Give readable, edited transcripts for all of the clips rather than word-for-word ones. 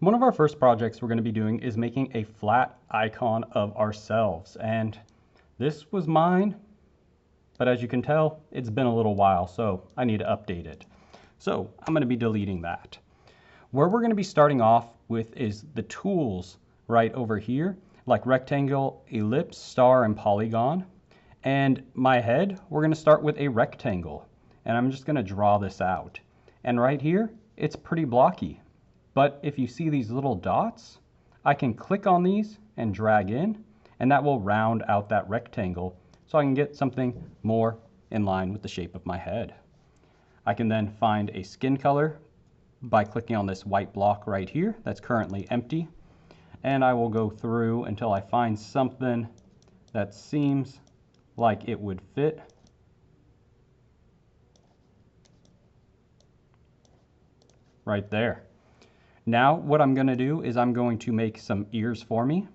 One of our first projects we're going to be doing is making a flat icon of ourselves, and this was mine, but as you can tell, it's been a little while, so I need to update it. So I'm going to be deleting that. Where we're going to be starting off with is the tools right over here, like rectangle, ellipse, star, and polygon. And my head, we're going to start with a rectangle, and I'm just going to draw this out. And right here, it's pretty blocky. But if you see these little dots, I can click on these and drag in, and that will round out that rectangle so I can get something more in line with the shape of my head. I can then find a skin color by clicking on this white block right here that's currently empty, and I will go through until I find something that seems like it would fit. Right there. Now what I'm going to do is I'm going to make some ears for me.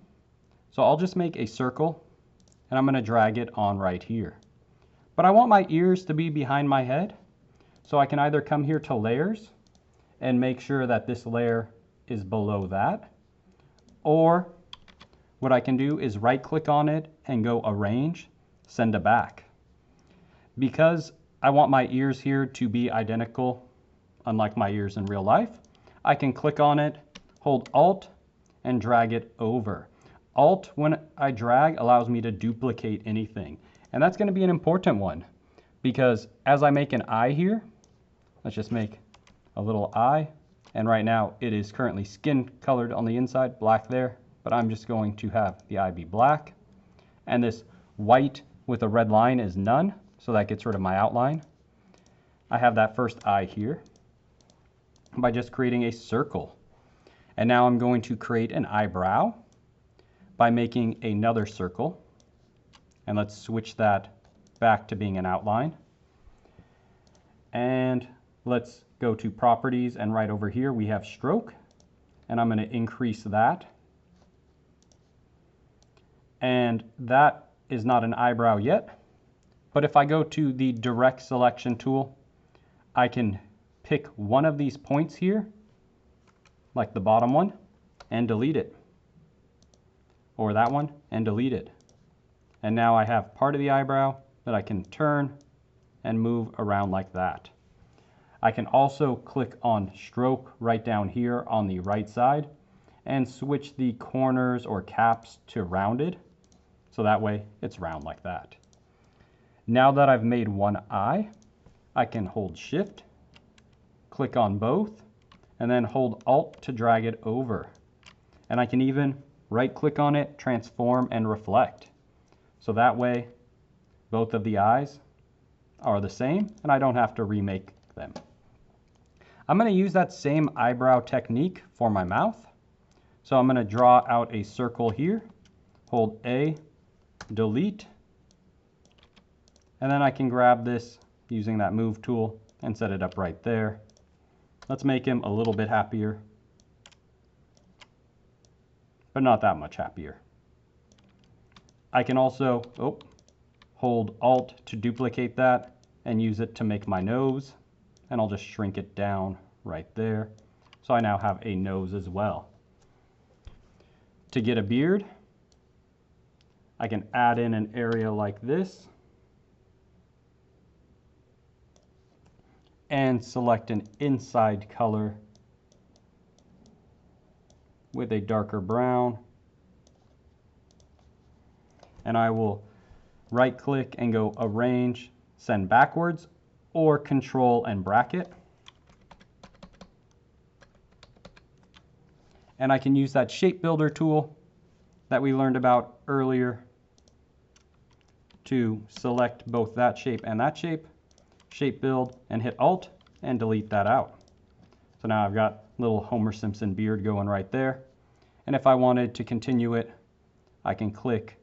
So I'll just make a circle and I'm going to drag it on right here. But I want my ears to be behind my head, so I can either come here to layers and make sure that this layer is below that, or what I can do is right click on it and go arrange, send to back. Because I want my ears here to be identical, unlike my ears in real life, I can click on it, hold Alt, and drag it over. Alt, when I drag, allows me to duplicate anything. And that's going to be an important one, because as I make an eye here, let's just make a little eye. And right now it is currently skin colored on the inside, black there, but I'm just going to have the eye be black. And this white with a red line is none, so that gets rid of my outline. I have that first eye here by just creating a circle. And now I'm going to create an eyebrow by making another circle. And let's switch that back to being an outline. And let's go to properties, and right over here we have stroke, and I'm going to increase that. And that is not an eyebrow yet, but if I go to the direct selection tool, I can pick one of these points here, like the bottom one, and delete it, or that one and delete it. And now I have part of the eyebrow that I can turn and move around like that. I can also click on stroke right down here on the right side and switch the corners or caps to rounded, so that way it's round like that. Now that I've made one eye, I can hold Shift, click on both, and then hold Alt to drag it over. And I can even right click on it, transform, and reflect. So that way both of the eyes are the same and I don't have to remake them. I'm going to use that same eyebrow technique for my mouth. So I'm going to draw out a circle here, hold A, delete, and then I can grab this using that move tool and set it up right there. Let's make him a little bit happier, but not that much happier. I can also hold Alt to duplicate that and use it to make my nose, and I'll just shrink it down right there. So I now have a nose as well. To get a beard, I can add in an area like this and select an inside color with a darker brown. And I will right click and go arrange, send backwards, or control and bracket. And I can use that shape builder tool that we learned about earlier to select both that shape and that shape, shape build, and hit Alt and delete that out. So now I've got little Homer Simpson beard going right there. And if I wanted to continue it, I can click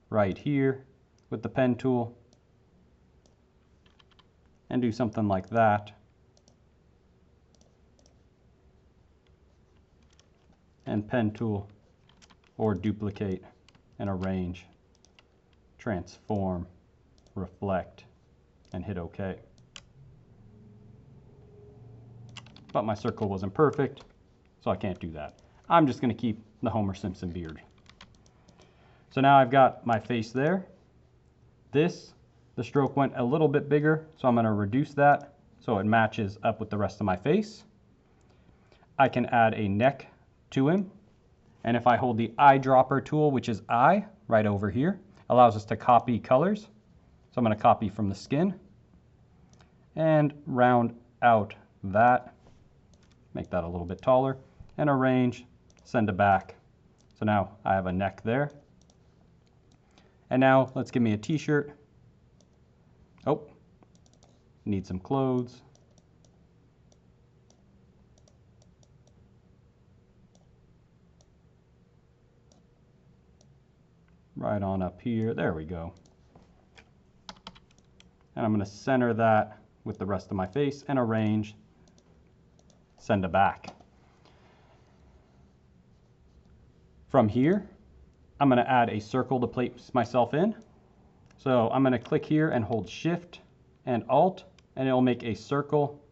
right here with the pen tool and do something like that. And pen tool, or duplicate and arrange, transform, reflect, and hit OK. But my circle wasn't perfect, so so I can't do that. I'm just going to keep the Homer Simpson beard. So now I've got my face there. The stroke went a little bit bigger, so I'm going to reduce that so it matches up with the rest of my face. I can add a neck to him, and if I hold the eyedropper tool, which is I, right over here, allows us to copy colors. So I'm going to copy from the skin and round out that, make that a little bit taller, and arrange, send it back. So now I have a neck there. And now let's give me a t-shirt. Oh, need some clothes. Right on up here, there we go. And I'm going to center that with the rest of my face and arrange, send it back. From here, I'm going to add a circle to place myself in. So I'm going to click here and hold Shift and Alt, and it'll make a circle.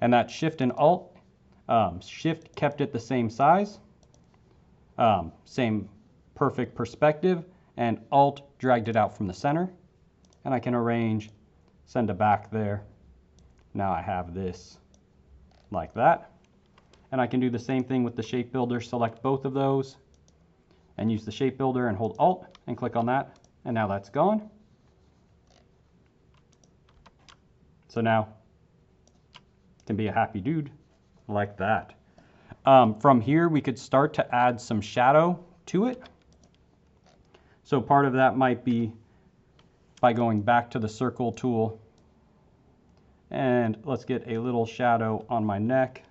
And that Shift and Alt, Shift kept it the same size, same perfect perspective, and Alt dragged it out from the center. And I can arrange, send it back there. Now I have this like that. And I can do the same thing with the shape builder, select both of those and use the shape builder and hold Alt and click on that. And now that's gone. So now it can be a happy dude like that. From here, we could start to add some shadow to it. So part of that might be by going back to the circle tool, and let's get a little shadow on my neck.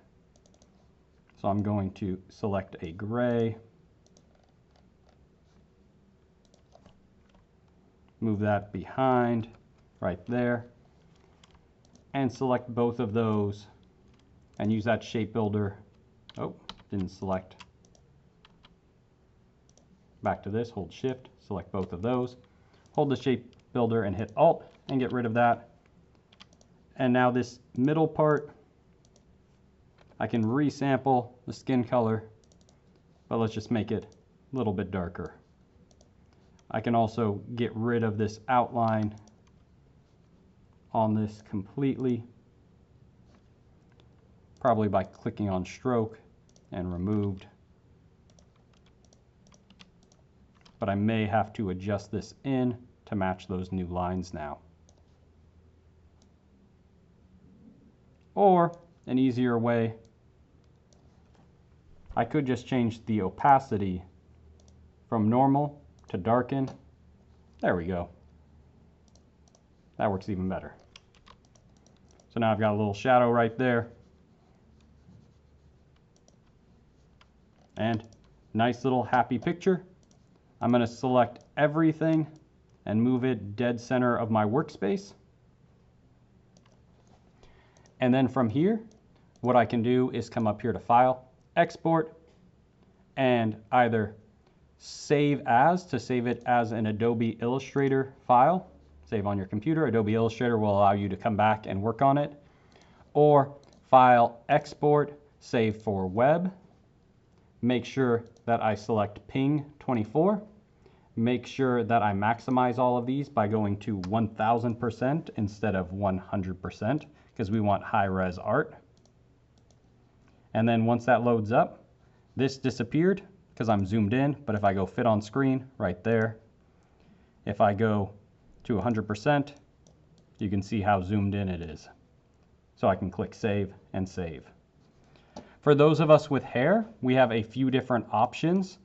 So I'm going to select a gray, move that behind right there, and select both of those and use that shape builder. Oh, didn't select. Back to this, hold Shift, select both of those, hold the shape builder and hit Alt and get rid of that. And now this middle part, I can resample the skin color, but let's just make it a little bit darker. I can also get rid of this outline on this completely, probably by clicking on stroke and removed. But I may have to adjust this in to match those new lines now. Or an easier way, I could just change the opacity from normal to darken. There we go. That works even better. So now I've got a little shadow right there. And nice little happy picture. I'm going to select everything and move it dead center of my workspace. And then from here, what I can do is come up here to File, Export, and either save as to save it as an Adobe Illustrator file. Save on your computer. Adobe Illustrator will allow you to come back and work on it. Or File, Export, Save for Web. Make sure that I select Ping 24. Make sure that I maximize all of these by going to 1000% instead of 100% because we want high-res art. And then once that loads up, this disappeared because I'm zoomed in, but if I go fit on screen right there, if I go to 100%, you can see how zoomed in it is. So I can click Save and save. For those of us with hair, we have a few different options.